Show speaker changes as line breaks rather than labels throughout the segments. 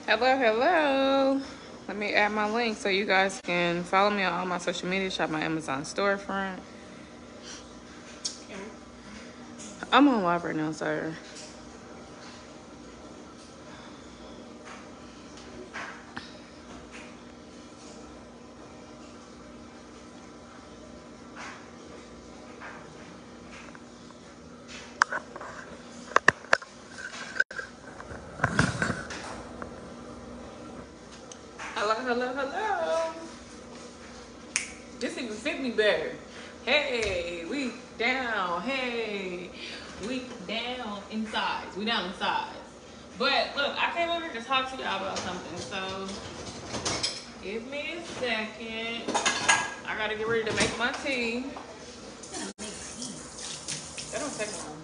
Hello, hello. Let me add my link so you guys can follow me on all my social media, shop my Amazon storefront. I'm on live right now, sir. Hello, hello, hello. This even fit me better. Hey, we down. Hey, we down in size. We down in size. But look, I came over here to talk to y'all about something. So give me a second. I gotta get ready to make my tea. That don't take long.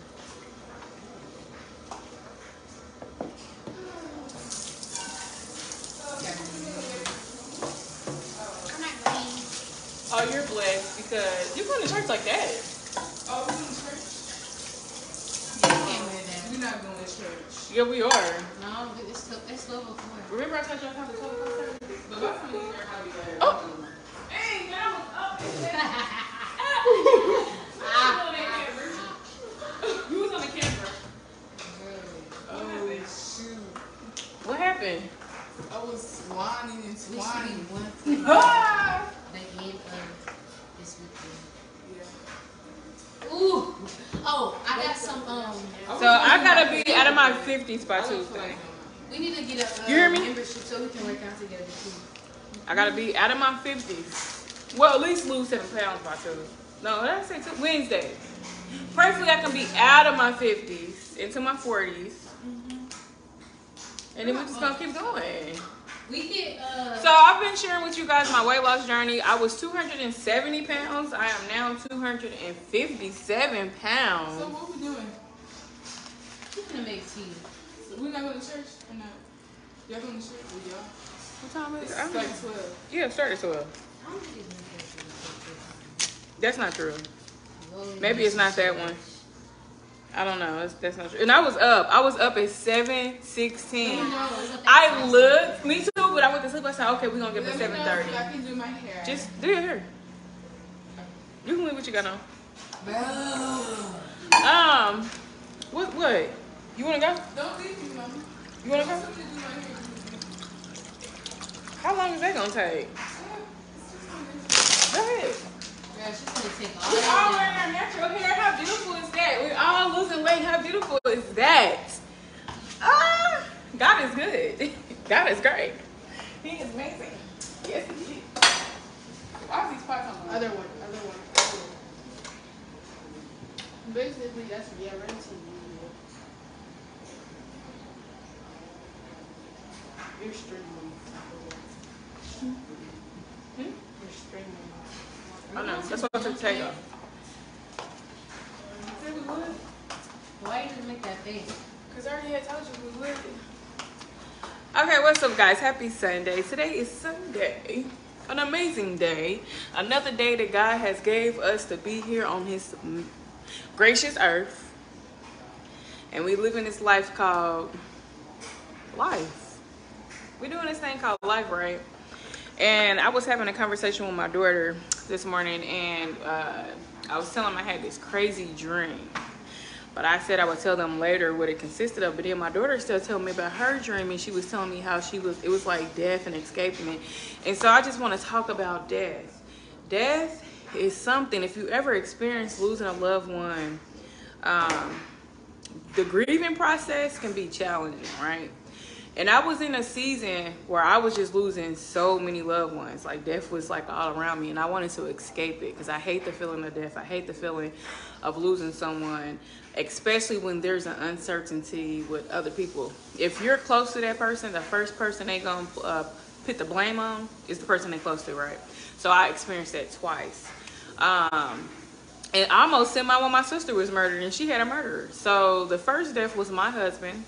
Oh, you're blessed because you're going to church like that.
Oh, we in church? We're not going to church.
Yeah, we are.
No, it's level 4.
Remember I told you I have to talk about service?
But my family is there how we go.
Oh! Hey, man, I was up and You was on the camera.
Oh, shoot.
What happened?
I was whining and twining.
They gave us this weekend.
Yeah.
Ooh. Oh, I got some.
So I gotta be out of my 50s by Tuesday.
We need to get a
You hear me?
membership so we can work out together too.
I gotta be out of my 50s. Well, at least lose 7 pounds by Tuesday. No, what did I say? Wednesday. Prayerfully, I can be out of my 50s into my 40s. And then we're just gonna keep going.
We get
So I've been sharing with you guys my weight loss journey. I was 270 pounds. I am now 257 pounds.
So what we doing?
We're gonna make tea.
So we're not going to church or not? Y'all going to church with y'all?
What time is it?
It's like 12.
Yeah, start at 12. That's not true. Maybe it's not that one. I don't know. That's not true. And I was up at 7:16. I looked, me too, but I went to sleep. I said, okay, we're going to get up at 7:30.
I can do my hair.
Just do your hair. You can leave what you got on. What? You want to go?
Don't leave me, Mama.
You want to go?
Something to do my hair.
How long is that going to take? Go ahead.
Yeah, she's gonna take all
We all
that.
wearing our natural hair. How beautiful is that? We're all losing weight. How beautiful is that? God is good. God is great. He is amazing. Yes, he is. Why is these pots on the
Other one. Basically, that's guaranteed. You're streaming. You're streaming.
I know. That's what I took take off.
Said we would.
Why you didn't make that face?
Because I already had told you we would.
Okay, what's up, guys? Happy Sunday. Today is Sunday. An amazing day. Another day that God has gave us to be here on his gracious earth. And we live in this life called life. We're doing this thing called life, right? And I was having a conversation with my daughter this morning, and I was telling them I had this crazy dream. But I said I would tell them later what it consisted of. But then my daughter still telling me about her dream, and she was telling me how it was like death and escapement. And so I just want to talk about death. Death is something, if you ever experience losing a loved one, the grieving process can be challenging, right? And I was in a season where I was just losing so many loved ones. Like death was like all around me, and I wanted to escape it because I hate the feeling of death. I hate the feeling of losing someone, especially when there's an uncertainty with other people. If you're close to that person, the first person they gonna put the blame on is the person they close to, right? So I experienced that twice. And almost semi when my sister was murdered, and she had a murderer. So the first death was my husband.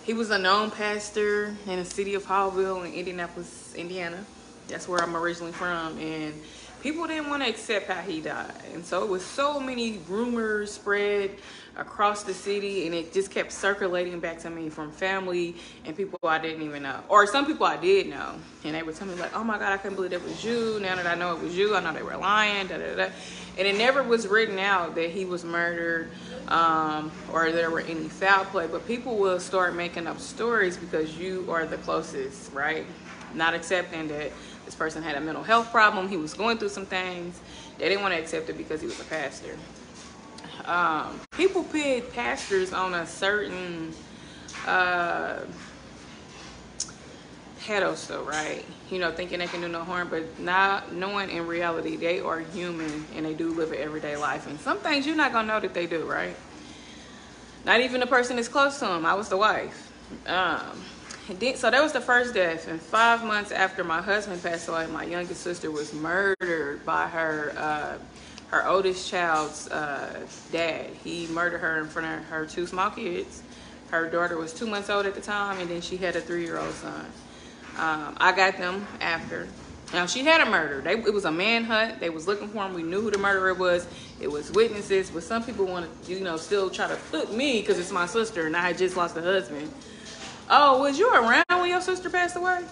He was a known pastor in the city of Hallville in Indianapolis, Indiana. That's where I'm originally from. And people didn't want to accept how he died. And so it was so many rumors spread across the city, and it just kept circulating back to me from family and people I didn't even know, or some people I did know, and they were telling me like, oh my God, I couldn't believe it was you. Now that I know it was you, I know they were lying, da, da, da. And it never was written out that he was murdered, or there were any foul play, but people will start making up stories because you are the closest, right? Not accepting that this person had a mental health problem, he was going through some things. They didn't want to accept it because he was a pastor. People put pastors on a certain pedestal, right? You know, thinking they can do no harm, but not knowing in reality they are human and they do live an everyday life. And some things you're not gonna know that they do, right? Not even the person that's close to him. I was the wife. So that was the first death. And 5 months after my husband passed away, my youngest sister was murdered by her oldest child's dad. He murdered her in front of her 2 small kids. Her daughter was 2 months old at the time, and then she had a 3-year-old son. I got them after. Now, she had a murder. It was a manhunt. They was looking for him. We knew who the murderer was. It was witnesses. But some people want to, still try to flip me because it's my sister, and I had just lost a husband. Oh, was you around when your sister passed away?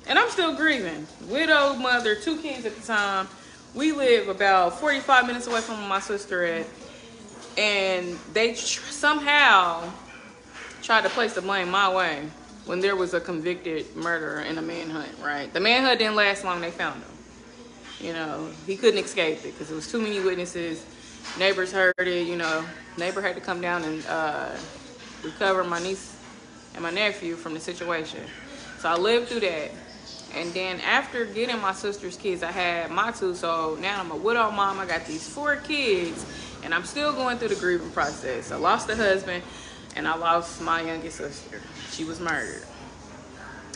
And I'm still grieving. Widowed mother, 2 kids at the time. We live about 45 minutes away from where my sister at. And they somehow tried to place the blame my way when there was a convicted murderer in a manhunt, right? The manhunt didn't last long. They found him. He couldn't escape it because there was too many witnesses. Neighbors heard it, Neighbor had to come down and recover my niece and my nephew from the situation. So I lived through that. And then after getting my sister's kids, I had my 2. So now I'm a widow mom. I got these 4 kids, and I'm still going through the grieving process. I lost a husband, and I lost my youngest sister. She was murdered.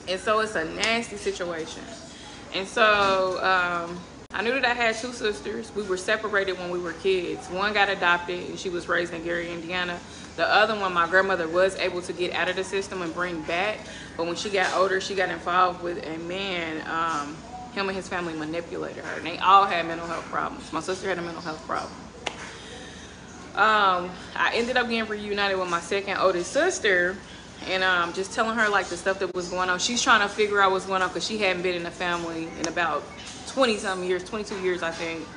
And so it's a nasty situation. And so I knew that I had 2 sisters. We were separated when we were kids. One got adopted, and she was raised in Gary, Indiana. The other one, my grandmother was able to get out of the system and bring back. But when she got older, she got involved with a man. Him and his family manipulated her. And they all had mental health problems. My sister had a mental health problem. I ended up getting reunited with my second oldest sister. And just telling her like the stuff that was going on. She's trying to figure out what's going on because she hadn't been in the family in about 20-something years, 22 years, I think.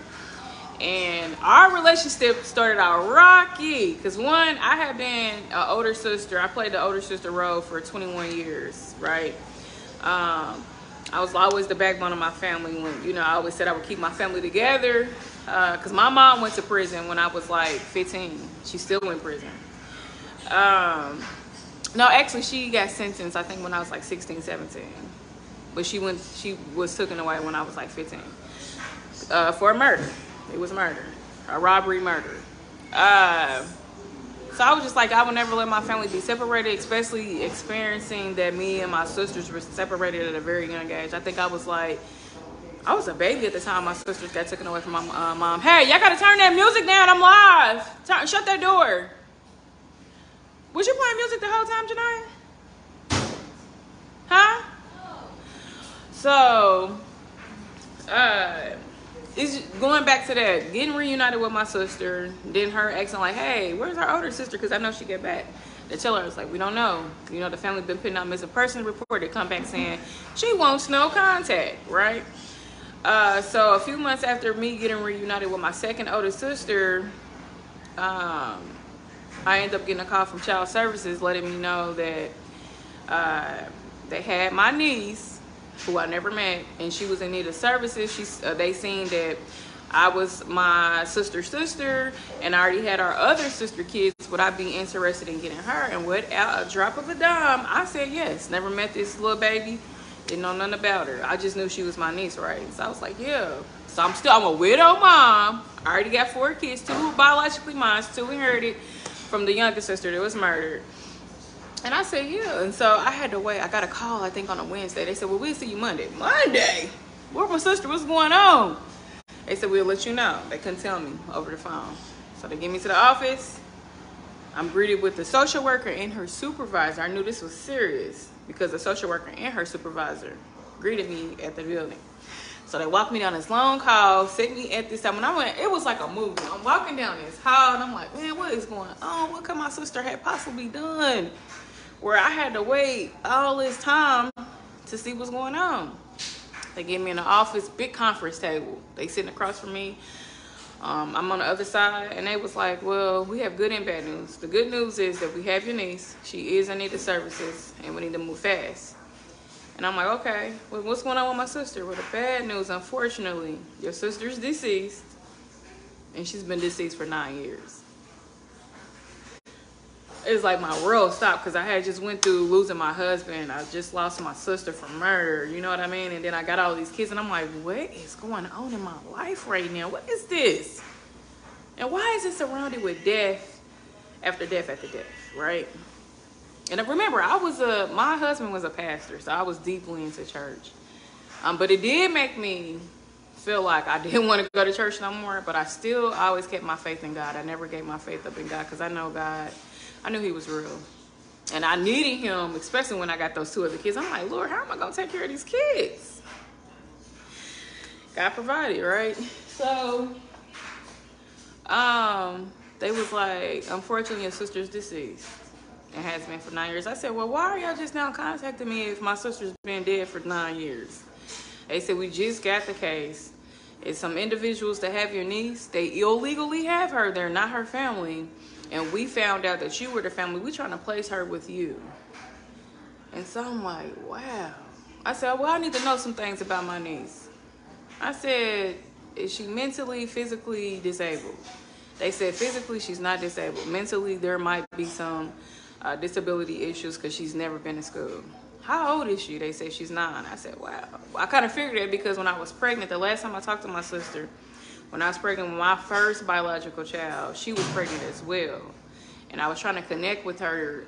And our relationship started out rocky because one, I had been an older sister. I played the older sister role for 21 years, right? I was always the backbone of my family. When I always said I would keep my family together because my mom went to prison when I was like 15. She's still in prison. No, actually, she got sentenced I think when I was like 16, 17. But she was taken away when I was like 15 for a murder. It was murder, a robbery murder. So I was just like, I would never let my family be separated, especially experiencing that me and my sisters were separated at a very young age. I think I was a baby at the time my sisters got taken away from my mom. Hey, y'all gotta turn that music down, I'm live. Shut that door. Was you playing music the whole time, Janiyah? Huh? So, it's going back to that, getting reunited with my sister, then her asking like, hey, where's our older sister? Because I know she get back. They tell her, it's like, we don't know. The family been putting out missing person report. They come back saying she wants no contact, right? So a few months after me getting reunited with my second oldest sister, I ended up getting a call from Child Services letting me know that they had my niece, who I never met, and she was in need of services. They seen that I was my sister's sister, and I already had our other sister kids. Would I be interested in getting her? And without a drop of a dime, I said yes. Never met this little baby, didn't know nothing about her. I just knew she was my niece, right? So I was like, yeah. So I'm a widow mom. I already got 4 kids, 2 biologically mine, 2 inherited from the youngest sister that was murdered. And I said, yeah. And so I had to wait. I got a call, I think, on a Wednesday. They said, well, we'll see you Monday. Monday? Where my sister? What's going on? They said, we'll let you know. They couldn't tell me over the phone. So they get me to the office. I'm greeted with the social worker and her supervisor. I knew this was serious because the social worker and her supervisor greeted me at the building. So they walked me down this long hall, set me at this time. When I went, it was like a movie. I'm walking down this hall, and I'm like, man, what is going on? What could my sister have possibly done? Where I had to wait all this time to see what's going on. They get me in the office, big conference table. They sitting across from me. I'm on the other side, and they was like, well, we have good and bad news. The good news is that we have your niece. She is in need of services, and we need to move fast. And I'm like, okay, well, what's going on with my sister? Well, the bad news, unfortunately, your sister's deceased, and she's been deceased for 9 years. It's like my world stopped because I had just went through losing my husband. I just lost my sister from murder, you know what I mean? And then I got all these kids, and I'm like, what is going on in my life right now? What is this? And why is it surrounded with death after death after death, right? And I remember, my husband was a pastor, so I was deeply into church. But it did make me feel like I didn't want to go to church no more, but I always kept my faith in God. I never gave my faith up in God because I knew he was real. And I needed him, especially when I got those 2 other kids. I'm like, Lord, how am I going to take care of these kids? God provided, right? So, they was like, unfortunately, your sister's deceased. It has been for 9 years. I said, well, why are y'all just now contacting me if my sister's been dead for 9 years? They said, we just got the case. It's some individuals that have your niece. They illegally have her. They're not her family. And we found out that you were the family. We're trying to place her with you. And so I'm like, wow. I said, well, I need to know some things about my niece. I said, is she mentally, physically disabled? They said physically she's not disabled. Mentally, there might be some disability issues because she's never been to school. How old is she? They said she's 9. I said, wow. I kind of figured that because when I was pregnant, the last time I talked to my sister, when I was pregnant with my first biological child, she was pregnant as well. And I was trying to connect with her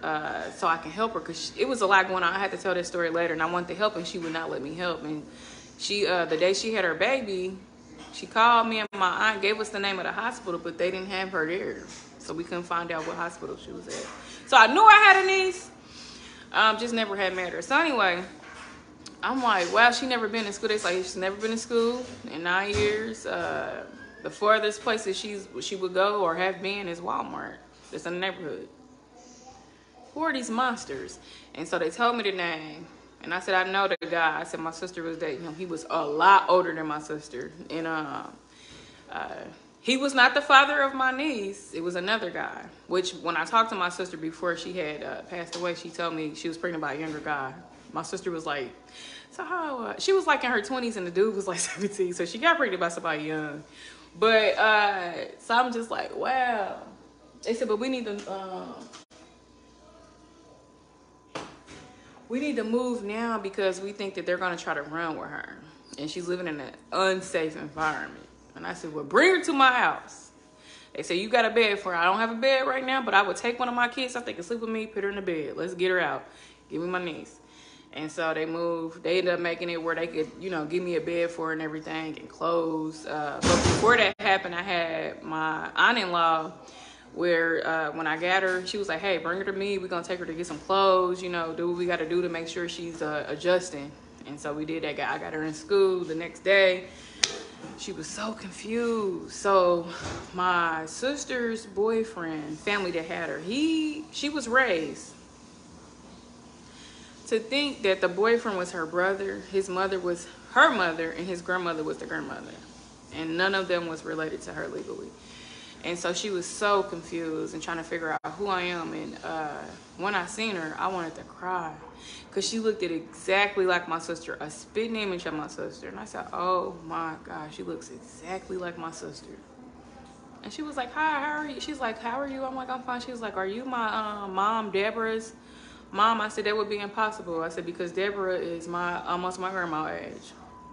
so I can help her because it was a lot going on. I had to tell that story later, and I wanted to help, and she would not let me help. And she, the day she had her baby, she called me and my aunt, gave us the name of the hospital, but they didn't have her there. So we couldn't find out what hospital she was at. So I knew I had a niece, just never had met her. So anyway, I'm like, wow, she never been in school. They like, she's never been in school in 9 years. The farthest places she would go or have been is Walmart. It's in the neighborhood. Who are these monsters? And so they told me the name. And I said, I know the guy. I said, my sister was dating him. He was a lot older than my sister. And he was not the father of my niece. It was another guy. Which, when I talked to my sister before she had passed away, she told me she was pregnant by a younger guy. My sister was like, so how? She was like in her 20s and the dude was like 17. So she got pregnant by somebody young. But, so I'm just like, wow. They said, but we need to move now because we think that they're going to try to run with her. And she's living in an unsafe environment. And I said, well, bring her to my house. They said, you got a bed for her. I don't have a bed right now, but I would take one of my kids so they can sleep with me, put her in the bed. Let's get her out. Give me my niece. And so they moved. They ended up making it where they could, give me a bed for her and everything and clothes. But before that happened, I had my aunt-in-law where when I got her, she was like, hey, bring her to me. We're going to take her to get some clothes, do what we got to do to make sure she's adjusting. And so we did that. I got her in school the next day. She was so confused. So my sister's boyfriend, family that had her, she was raised to think that the boyfriend was her brother, his mother was her mother, and his grandmother was the grandmother. And none of them was related to her legally. And so she was so confused and trying to figure out who I am. And when I seen her, I wanted to cry because she looked exactly like my sister, a spitting image of my sister. And I said, oh my gosh, she looks exactly like my sister. And she was like, hi, how are you? She's like, how are you? I'm like, I'm fine. She was like, are you my mom, Deborah's mom? I said, that would be impossible. I said, because Deborah is almost my grandma age.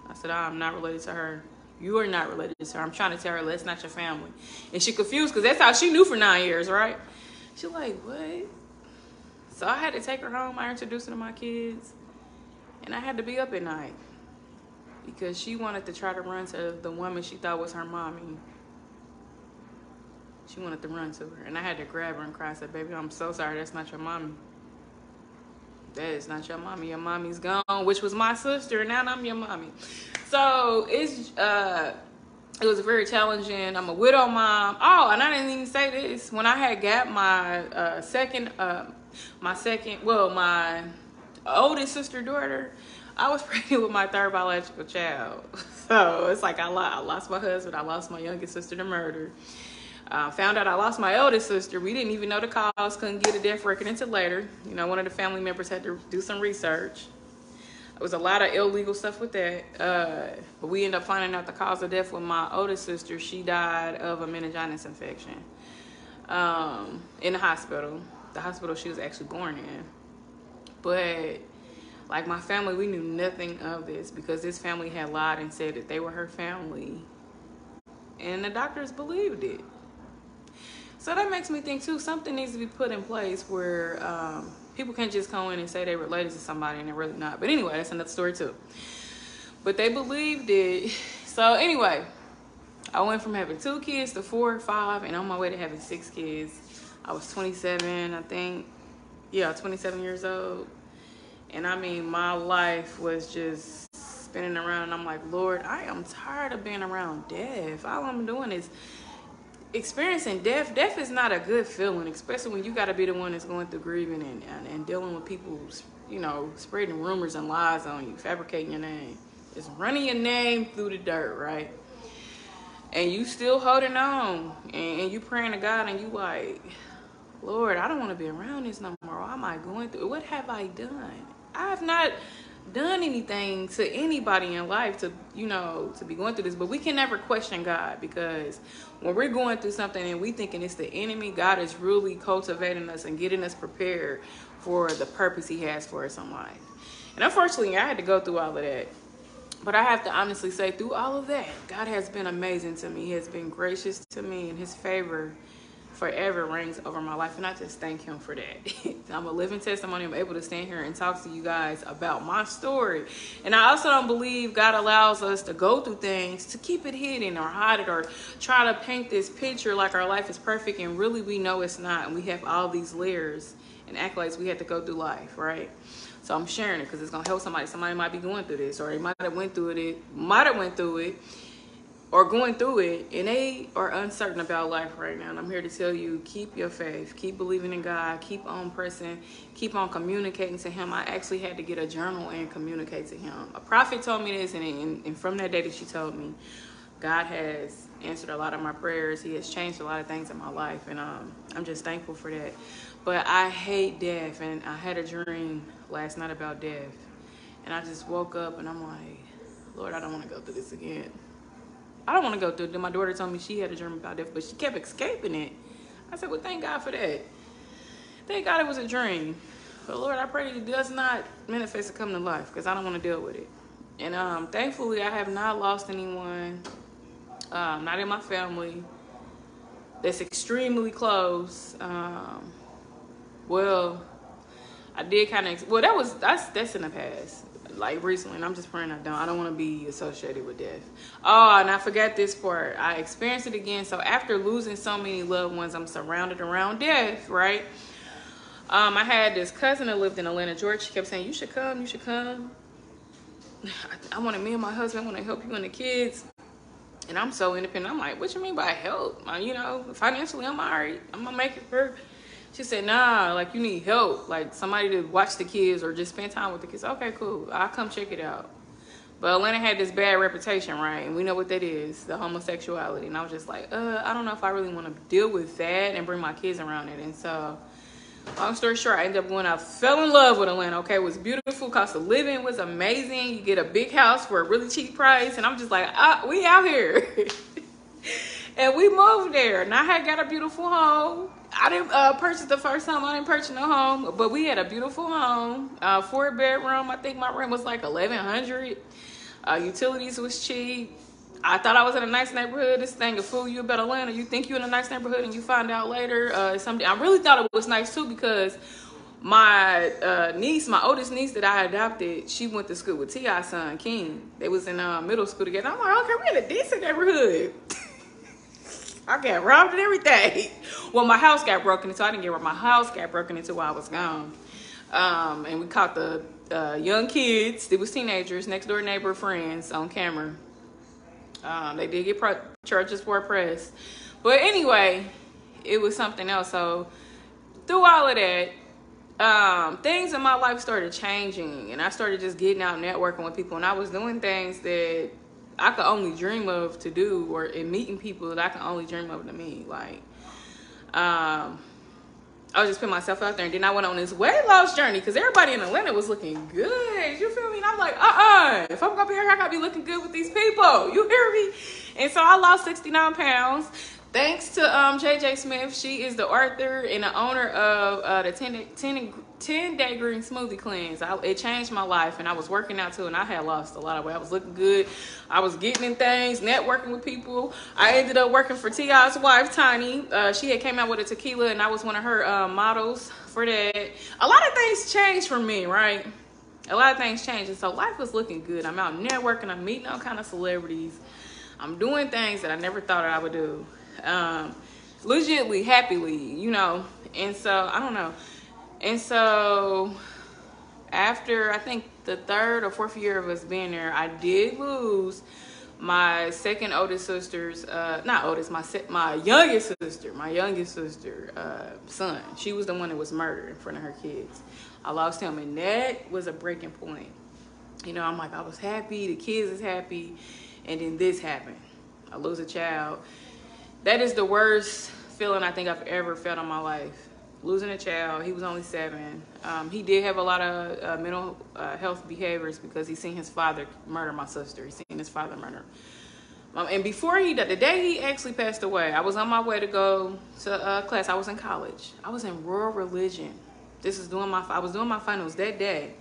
I said, I'm not related to her. You are not related to her. I'm trying to tell her that's not your family. And she confused because that's how she knew for 9 years, right? She like, what? So I had to take her home. I introduced her to my kids. And I had to be up at night because she wanted to try to run to the woman she thought was her mommy. She wanted to run to her. And I had to grab her and cry. I said, baby, I'm so sorry. That's not your mommy. that is not your mommy. Your mommy's gone, which was my sister, and now I'm your mommy. So it was very challenging. I'm a widow mom. Oh, and I didn't even say this. When I had got my my oldest sister daughter, I was pregnant with my third biological child. So it's like I lost my husband. I lost my youngest sister to murder. Found out I lost my eldest sister. We didn't even know the cause. Couldn't get a death record until later. You know, one of the family members had to do some research. There was a lot of illegal stuff with that. But we ended up finding out the cause of death with my oldest sister. She died of a meningitis infection in the hospital she was actually born in. But like my family, we knew nothing of this because this family had lied and said that they were her family, and the doctors believed it. So that makes me think too, something needs to be put in place where people can't just come in and say they're related to somebody and they're really not. But anyway, that's another story too. But they believed it. So anyway, I went from having 2 kids to 4 or 5, and on my way to having 6 kids. I was 27, I think. Yeah, 27 years old. And I mean, my life was just spinning around, and I'm like, Lord, I am tired of being around death. All I'm doing is experiencing death. Death is not a good feeling, especially when you got to be the one that's going through grieving and dealing with people, you know, spreading rumors and lies on you, fabricating your name. It's running your name through the dirt, right? And you still holding on, and you praying to God, and you like, Lord, I don't want to be around this no more. Why am I going through? What have I done? I have not done anything to anybody in life to, you know, to be going through this. But we can never question God, because when we're going through something and we thinking it's the enemy, God is really cultivating us and getting us prepared for the purpose he has for us in life. And unfortunately, I had to go through all of that. But I have to honestly say, through all of that, God has been amazing to me. He has been gracious to me, and his favor forever reigns over my life, and I just thank him for that. I'm a living testimony. I'm able to stand here and talk to you guys about my story. And I also don't believe God allows us to go through things to keep it hidden or hide it or try to paint this picture like our life is perfect, and really we know it's not, and we have all these layers and accolades we have to go through life, right? So I'm sharing it because it's gonna help somebody. Somebody might be going through this, or they might have went through it, or going through it, and they are uncertain about life right now. And I'm here to tell you, keep your faith, keep believing in God, keep on pressing, keep on communicating to him. I actually had to get a journal and communicate to him. A prophet told me this, and from that day that she told me, God has answered a lot of my prayers. He has changed a lot of things in my life, and I'm just thankful for that. But I hate death, and I had a dream last night about death, and I just woke up and I'm like, Lord, I don't want to go through this again. I don't want to go through it. My daughter told me she had a dream about death, but she kept escaping it. I said, well, thank God for that. Thank God it was a dream. But Lord, I pray it does not manifest and come to life, because I don't want to deal with it. And thankfully, I have not lost anyone, not in my family, that's extremely close. Well, I did kind of, well, that's in the past, like recently, and I'm just praying I don't want to be associated with death. Oh, and I forgot this part. I experienced it again. So after losing so many loved ones, I'm surrounded around death, right? I had this cousin that lived in Atlanta, Georgia. She kept saying, you should come, you should come. Me and my husband want to help you and the kids. And I'm so independent. I'm like, what you mean by help? You know, financially, I'm all right. I'm going to make it work. She said, nah, like, you need help. Like, somebody to watch the kids or just spend time with the kids. Okay, cool. I'll come check it out. But Atlanta had this bad reputation, right? And we know what that is, the homosexuality. And I was just like, I don't know if I really want to deal with that and bring my kids around it. And so, long story short, I ended up going out, fell in love with Atlanta. Okay, it was beautiful. Cost of living was amazing. You get a big house for a really cheap price. And I'm just like, we out here. And we moved there. And I had got a beautiful home. I didn't purchase the first time. I didn't purchase no home. But we had a beautiful home. 4-bedroom. I think my rent was like $1,100. Utilities was cheap. I thought I was in a nice neighborhood. This thing will fool you about Atlanta. You think you're in a nice neighborhood and you find out later something. I really thought it was nice too, because my niece, my oldest niece that I adopted, she went to school with T.I.'s son, King. They was in middle school together. I'm like, okay, we're in a decent neighborhood. I got robbed and everything. Well, my house got broken into. I didn't get robbed. My house got broken into while I was gone. And we caught the young kids. It was teenagers, next door neighbor friends on camera. They did get charges for press. But anyway, it was something else. So through all of that, things in my life started changing, and I started just getting out networking with people, and I was doing things that I could only dream of to do, or in meeting people that I could only dream of to meet. Like, I was just putting myself out there, and then I went on this weight loss journey because everybody in Atlanta was looking good. You feel me? And I'm like, if I'm gonna be here, I gotta be looking good with these people. You hear me? And so I lost 69 pounds. Thanks to JJ Smith. She is the author and the owner of the 10-day green smoothie cleanse. It changed my life, and I was working out too, and I had lost a lot of weight. I was looking good. I was getting in things, networking with people. I ended up working for T.I.'s wife, Tiny. She had came out with a tequila, and I was one of her models for that. A lot of things changed for me, right? A lot of things changed, and so life was looking good. I'm out networking. I'm meeting all kind of celebrities. I'm doing things that I never thought I would do. Legitimately, happily, you know. And so, I don't know. And so, after, I think, the 3rd or 4th year of us being there, I did lose my second oldest sister's, not oldest, my youngest sister, son. She was the one that was murdered in front of her kids. I lost him, and that was a breaking point. You know, I'm like, I was happy, the kids is happy, and then this happened. I lose a child. That is the worst feeling I think I've ever felt in my life. Losing a child. He was only 7. He did have a lot of mental health behaviors because he seen his father murder my sister. He seen his father murder. And before he died, the day he actually passed away, I was on my way to go to class. I was in college. I was in rural religion. I was doing my finals that day.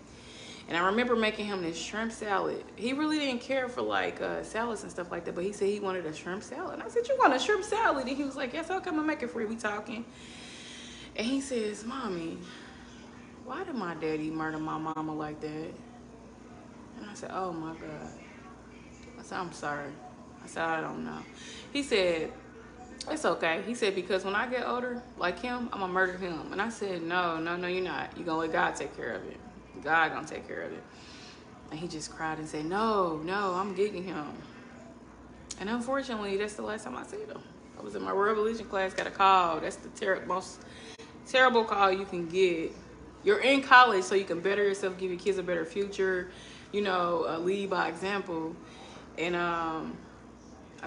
And I remember making him this shrimp salad. He really didn't care for like salads and stuff like that, but he said he wanted a shrimp salad. And I said, you want a shrimp salad? And he was like, yes, I'll come and make it for you. We talking. And he says, Mommy, why did my daddy murder my mama like that? And I said, oh my God. I said, I'm sorry. I said, I don't know. He said, it's okay. He said, because when I get older, like him, I'm gonna murder him. And I said, no, you're not. You're gonna let God take care of it. God gonna take care of it. And he just cried and said, no, I'm getting him. And unfortunately, that's the last time I seen him. I was in my rural religion class, got a call. That's the most terrible call you can get. You're in college so you can better yourself, give your kids a better future, you know, lead by example. And I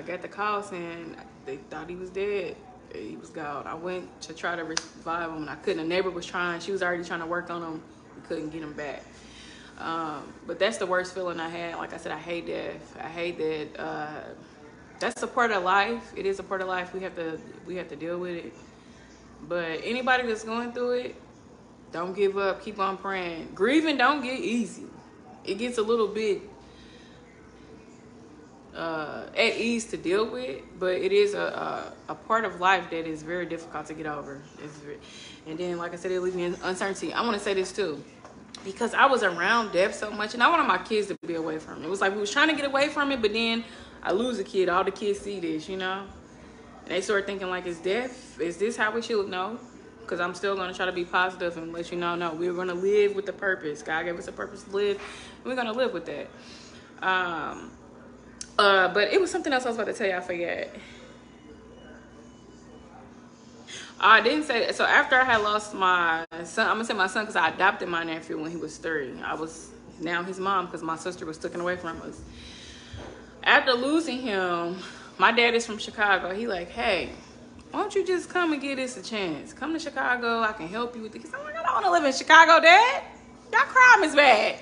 got the call saying they thought he was dead. He was gone. I went to try to revive him, and I couldn't. A neighbor was trying. She was already trying to work on him. Couldn't get him back. But that's the worst feeling I had. Like I said, I hate death. I hate that. That's a part of life. It is a part of life. We have to deal with it. But anybody that's going through it, don't give up. Keep on praying. Grieving don't get easy. It gets a little bit at ease to deal with, but it is a part of life that is very difficult to get over. And then, like I said, it leaves me in uncertainty. I want to say this too, because I was around death so much, and I wanted my kids to be away from it. It was like we was trying to get away from it, but then I lose a kid. All the kids see this, you know, and they start thinking like, is death? Is this how we should know? Because I'm still going to try to be positive and let you know, no, we're going to live with the purpose. God gave us a purpose to live, and we're going to live with that. But it was something else I was about to tell you. I forget. I didn't say. So after I had lost my son, I'm gonna say my son because I adopted my nephew when he was 3. I was now his mom because my sister was taken away from us. After losing him, my dad is from Chicago. He like, hey, why don't you just come and give this a chance? Come to Chicago. I can help you with this. I'm like, I don't want to live in Chicago, Dad. Y'all crime is bad.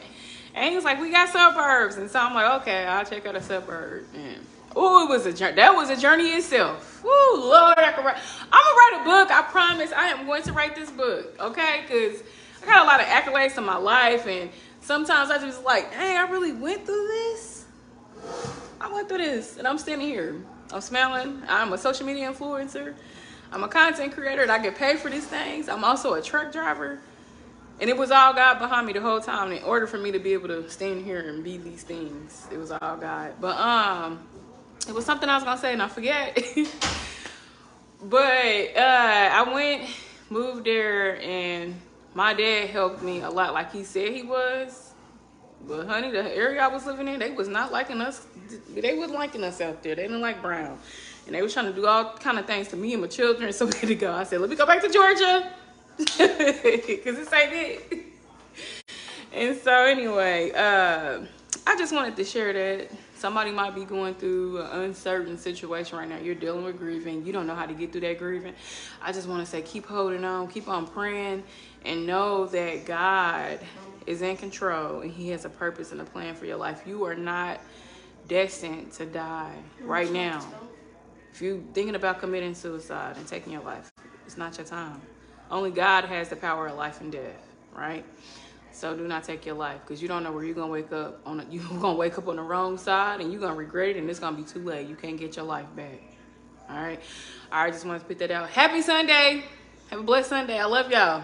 And he was like, we got suburbs. And so I'm like, okay, I'll check out a suburb. And oh, it was a journey. That was a journey itself. Woo, Lord, I'm gonna write a book. I promise I am going to write this book, okay? Because I got a lot of accolades in my life, and sometimes I just like, dang, I really went through this. I went through this, and I'm standing here. I'm smiling. I'm a social media influencer. I'm a content creator, and I get paid for these things. I'm also a truck driver. And it was all God behind me the whole time. In order for me to be able to stand here and be these things, it was all God. But it was something I was gonna say and I forget. But I moved there, and My dad helped me a lot, like he said he was. But honey, the area I was living in, they was not liking us. They wasn't liking us out there. They didn't like Brown. And they was trying to do all kind of things to me and my children. So we had to go. I said, let me go back to Georgia. Because this ain't it. And so anyway, I just wanted to share that. Somebody might be going through an uncertain situation right now. You're dealing with grieving. You don't know how to get through that grieving. I just want to say, keep holding on, keep on praying, and know that God is in control and he has a purpose and a plan for your life. You are not destined to die right now. If you're thinking about committing suicide and taking your life, it's not your time. Only God has the power of life and death, right? So do not take your life, because you don't know where you're gonna wake up on. You're gonna wake up on the wrong side, and you're gonna regret it, and it's gonna be too late. You can't get your life back. All right. I just wanted to put that out. Happy Sunday. Have a blessed Sunday. I love y'all.